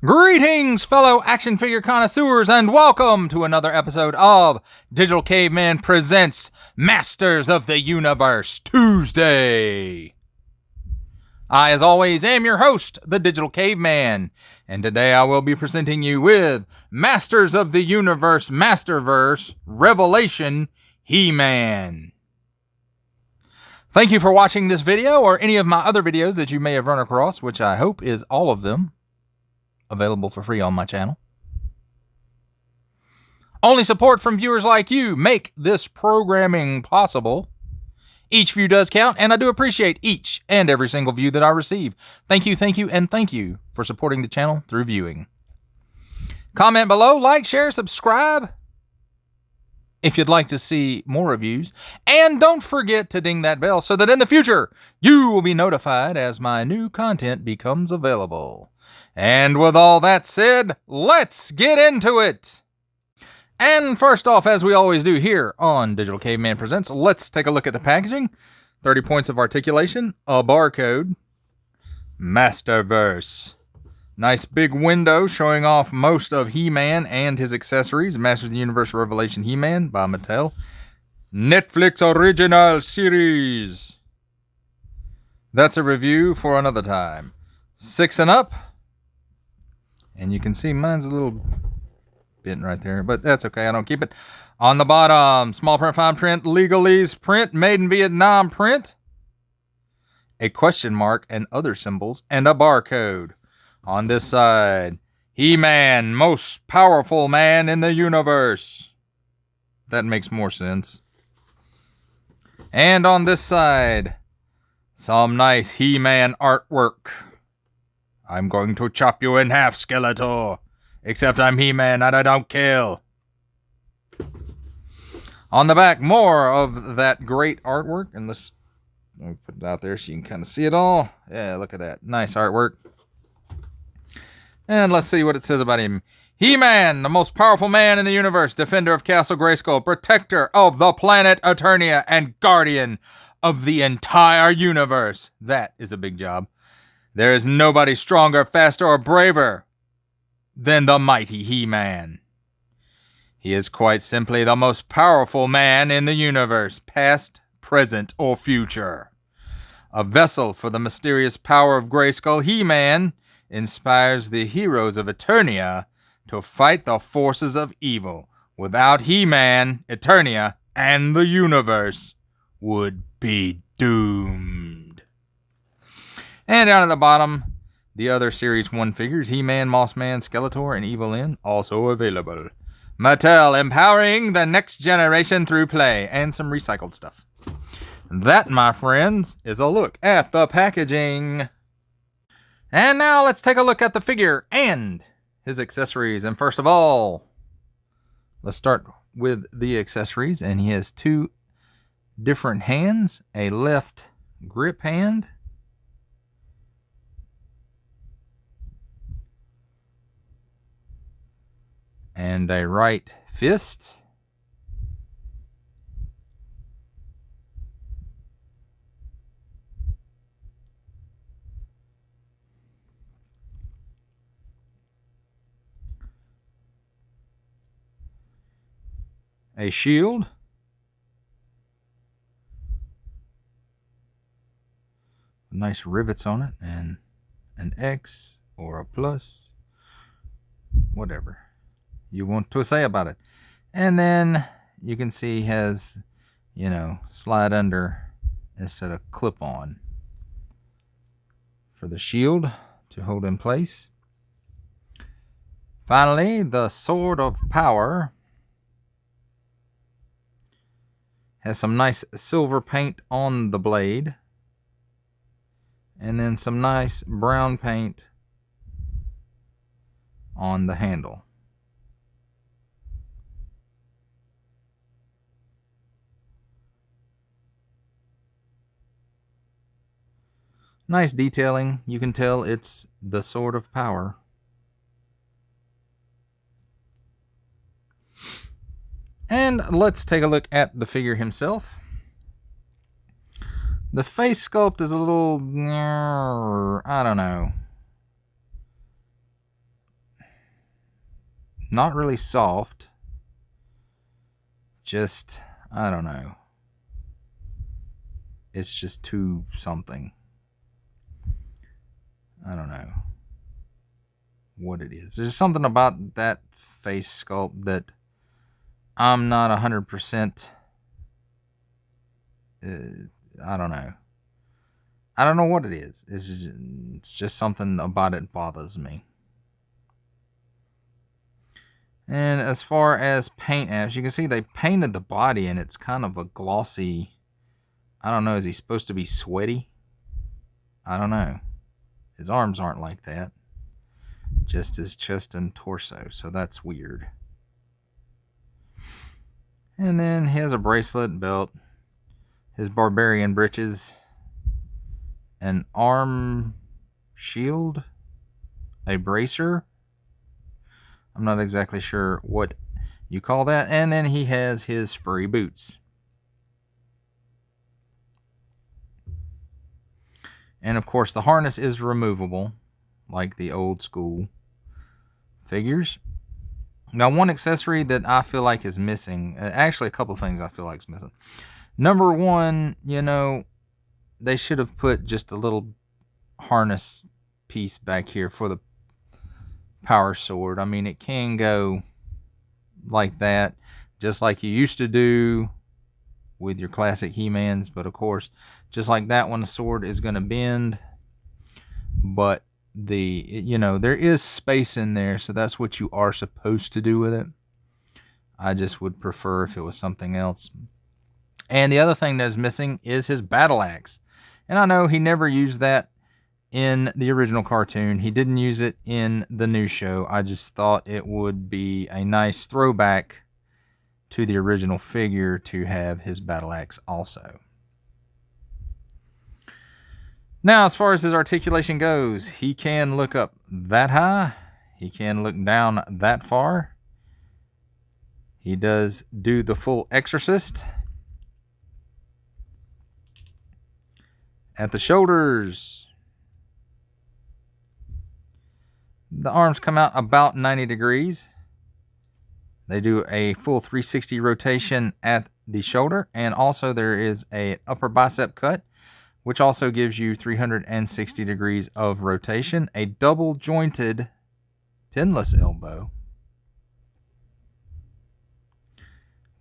Greetings, fellow action figure connoisseurs, and welcome to another episode of Digital Caveman Presents Masters of the Universe Tuesday. I, as always, am your host, the Digital Caveman, and today I will be presenting you with Masters of the Universe Masterverse Revelation He-Man. Thank you for watching this video or any of my other videos that you may have run across, which I hope is all of them. Available for free on my channel. Only support from viewers like you make this programming possible. Each view does count, and I do appreciate each and every single view that I receive. Thank you, and thank you for supporting the channel through viewing. Comment below, like, share, subscribe if you'd like to see more reviews. And don't forget to ding that bell so that in the future you will be notified as my new content becomes available. And with all that said, let's get into it! And first off, as we always do here on Digital Caveman Presents, let's take a look at the packaging. 30 points of articulation, a barcode, Masterverse. Nice big window showing off most of He-Man and his accessories. Masters of the Universe Revelation He-Man by Mattel. Netflix original series. That's a review for another time. 6 and up. And you can see mine's a little bent right there, but that's okay. I don't keep it. On the bottom, small print, fine print, legalese print, made in Vietnam print, a question mark and other symbols, and a barcode. On this side, He-Man, most powerful man in the universe. That makes more sense. And on this side, some nice He-Man artwork. I'm going to chop you in half, Skeletor. Except I'm He-Man and I don't kill. On the back, more of that great artwork. And let me put it out there so you can kind of see it all. Yeah, look at that. Nice artwork. And let's see what it says about him. He-Man, the most powerful man in the universe. Defender of Castle Grayskull. Protector of the planet Eternia. And guardian of the entire universe. That is a big job. There is nobody stronger, faster, or braver than the mighty He-Man. He is quite simply the most powerful man in the universe, past, present, or future. A vessel for the mysterious power of Grayskull, He-Man inspires the heroes of Eternia to fight the forces of evil. Without He-Man, Eternia and the universe would be doomed. And down at the bottom, the other Series 1 figures, He-Man, Mossman, Skeletor, and Evil Lyn, also available. Mattel, empowering the next generation through play, and some recycled stuff. That, my friends, is a look at the packaging. And now let's take a look at the figure and his accessories. And first of all, let's start with the accessories. And he has 2 different hands, a left grip hand, and a right fist. A shield. Nice rivets on it, and an X or a plus, whatever you want to say about it. And then you can see he has, slide under instead of clip on for the shield to hold in place. Finally, the Sword of Power has some nice silver paint on the blade, and then some nice brown paint on the handle. Nice detailing. You can tell it's the Sword of Power. And let's take a look at the figure himself. The face sculpt is a little, I don't know. Not really soft. Just, I don't know. It's just too something. I don't know what it is. There's something about that face sculpt that I'm not 100%. I don't know. I don't know what it is. It's just something about it bothers me. And as far as paint apps, you can see they painted the body and it's kind of a glossy. I don't know. Is he supposed to be sweaty? I don't know. His arms aren't like that. Just his chest and torso. So that's weird. And then he has a bracelet, belt, his barbarian breeches, an arm shield, a bracer. I'm not exactly sure what you call that. And then he has his furry boots. And of course, the harness is removable, like the old school figures. Now, one accessory that I feel like is missing, actually a couple things I feel like is missing. Number one, they should have put just a little harness piece back here for the power sword. I mean, it can go like that, just like you used to do with your classic He-Mans, but of course, just like that one, the sword is going to bend, but there is space in there, so that's what you are supposed to do with it. I just would prefer if it was something else. And the other thing that is missing is his battle axe. And I know he never used that in the original cartoon. He didn't use it in the new show. I just thought it would be a nice throwback to the original figure to have his battle axe also. Now, as far as his articulation goes, he can look up that high. He can look down that far. He does do the full exorcist. At the shoulders, the arms come out about 90 degrees. They do a full 360 rotation at the shoulder, and also there is an upper bicep cut, which also gives you 360 degrees of rotation, a double jointed pinless elbow,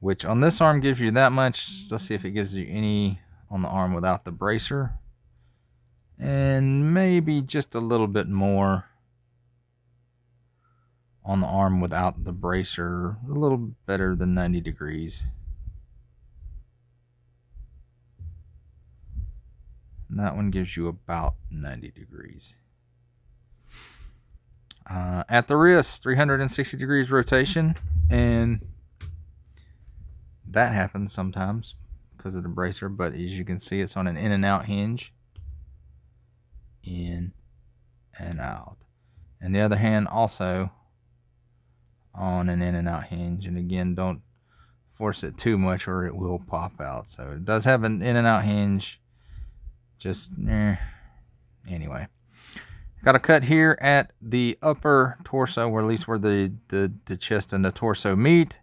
which on this arm gives you that much. Let's see if it gives you any on the arm without the bracer, and maybe just a little bit more on the arm without the bracer, a little better than 90 degrees. And that one gives you about 90 degrees. At the wrist, 360 degrees rotation, and that happens sometimes because of the bracer, but as you can see, it's on an in and out hinge. In and out. And the other hand also on an in and out hinge, and again, don't force it too much or it will pop out. So it does have an in and out hinge, just anyway. Got a cut here at the upper torso, or at least where the chest and the torso meet.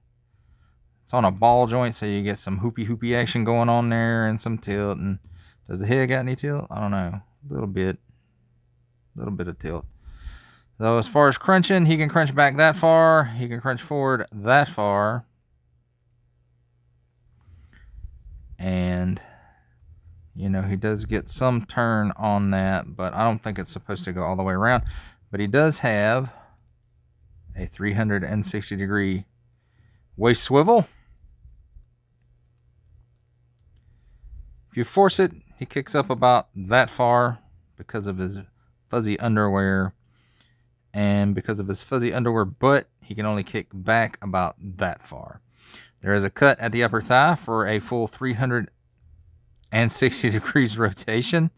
It's on a ball joint, so you get some hoopy action going on there and some tilt. And does the head got any tilt? I don't know, a little bit of tilt. So as far as crunching, he can crunch back that far. He can crunch forward that far. And, he does get some turn on that, but I don't think it's supposed to go all the way around. But he does have a 360 degree waist swivel. If you force it, he kicks up about that far because of his fuzzy underwear. And because of his fuzzy underwear butt, he can only kick back about that far. There is a cut at the upper thigh for a full 360 degrees rotation.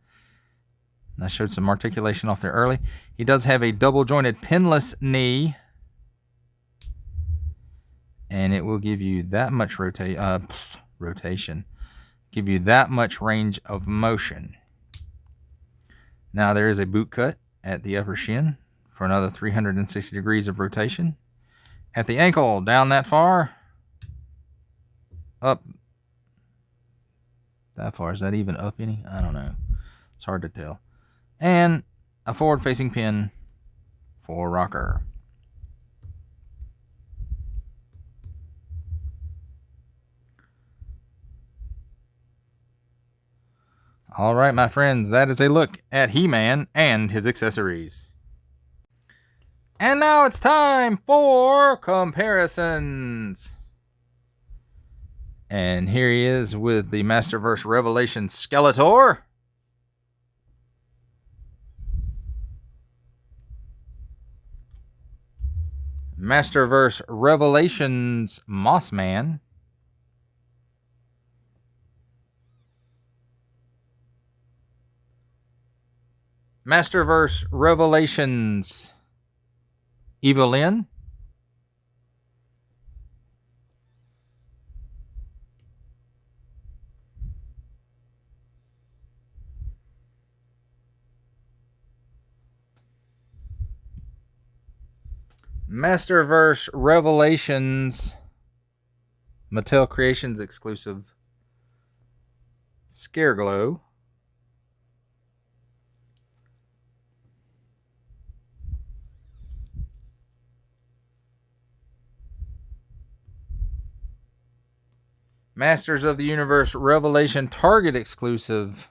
And I showed some articulation off there early. He does have a double jointed pinless knee. And it will give you that much rotation. Give you that much range of motion. Now there is a boot cut at the upper shin for another 360 degrees of rotation. At the ankle, down that far. Up that far. Is that even up any? I don't know. It's hard to tell. And a forward-facing pin for rocker. All right, my friends, that is a look at He-Man and his accessories. And now it's time for comparisons. And here he is with the Masterverse Revelation Skeletor. Masterverse Revelations Mossman. Masterverse Revelations Evelyn. Masterverse Revelations Mattel Creations exclusive Scareglow. Masters of the Universe Revelation Target exclusive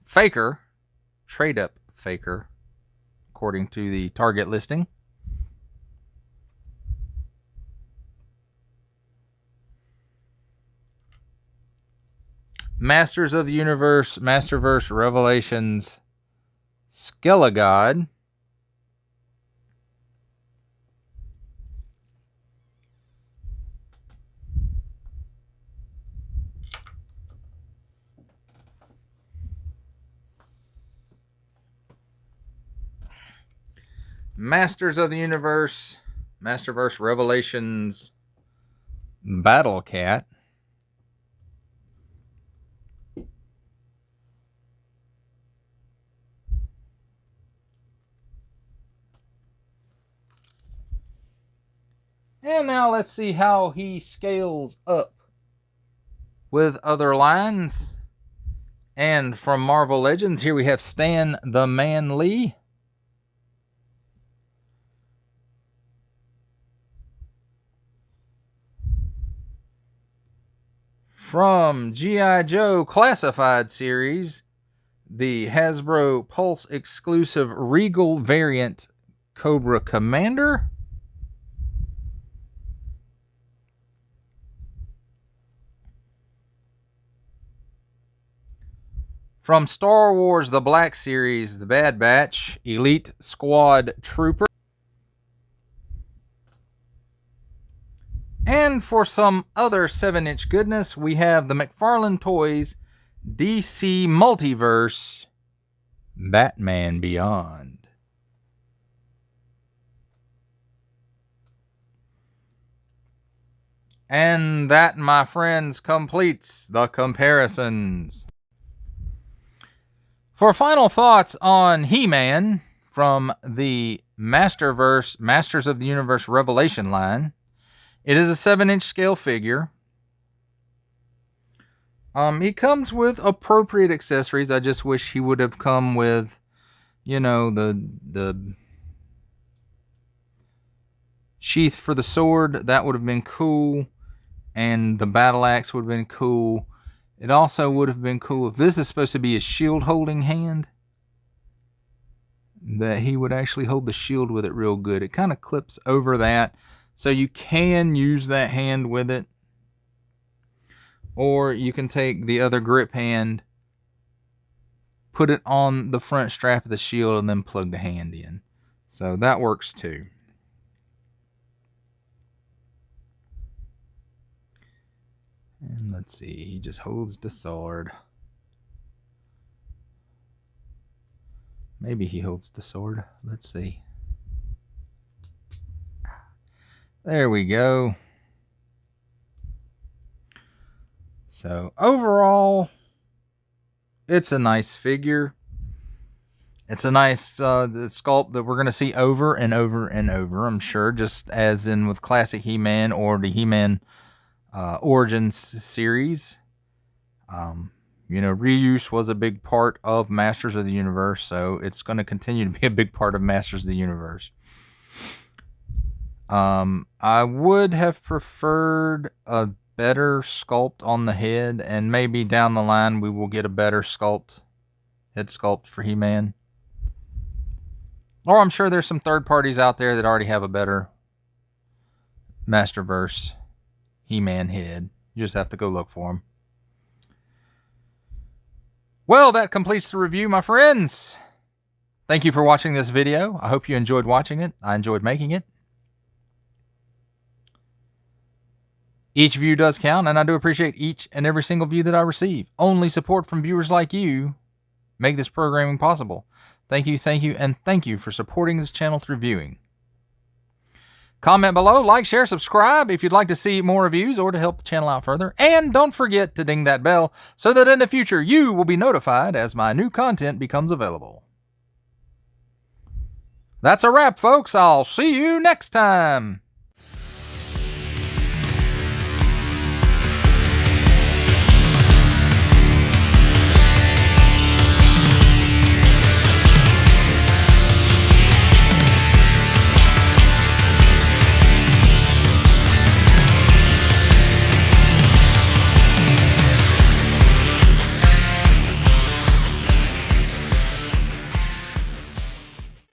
Faker, trade up Faker, according to the Target listing. Masters of the Universe Masterverse Revelations Skelegod. Masters of the Universe Masterverse Revelations Battle Cat. And now let's see how he scales up with other lines. And from Marvel Legends, here we have Stan the Man Lee. From G.I. Joe Classified Series, the Hasbro Pulse exclusive Regal variant Cobra Commander. From Star Wars The Black Series, the Bad Batch Elite Squad Trooper. And for some other 7-inch goodness, we have the McFarlane Toys DC Multiverse Batman Beyond. And that, my friends, completes the comparisons. For final thoughts on He-Man from the Masterverse Masters of the Universe Revelation line, it is a 7-inch scale figure. He comes with appropriate accessories. I just wish he would have come with, you know, the sheath for the sword. That would have been cool. And the battle axe would have been cool. It also would have been cool if this is supposed to be a shield holding hand, that he would actually hold the shield with it real good. It kind of clips over that, so you can use that hand with it. Or you can take the other grip hand, put it on the front strap of the shield, and then plug the hand in. So that works too. And let's see, he just holds the sword. Maybe he holds the sword. Let's see. There we go. So overall, it's a nice figure. It's a nice the sculpt that we're going to see over and over and over, I'm sure, just as in with classic He-Man or the He-Man Origins series. Reuse was a big part of Masters of the Universe, so it's going to continue to be a big part of Masters of the Universe. I would have preferred a better sculpt on the head, and maybe down the line we will get a better head sculpt for He-Man. Or I'm sure there's some third parties out there that already have a better Masterverse He-Man head. You just have to go look for them. Well, that completes the review, my friends. Thank you for watching this video. I hope you enjoyed watching it. I enjoyed making it. Each view does count, and I do appreciate each and every single view that I receive. Only support from viewers like you make this programming possible. Thank you, and thank you for supporting this channel through viewing. Comment below, like, share, subscribe if you'd like to see more reviews or to help the channel out further. And don't forget to ding that bell so that in the future you will be notified as my new content becomes available. That's a wrap, folks. I'll see you next time.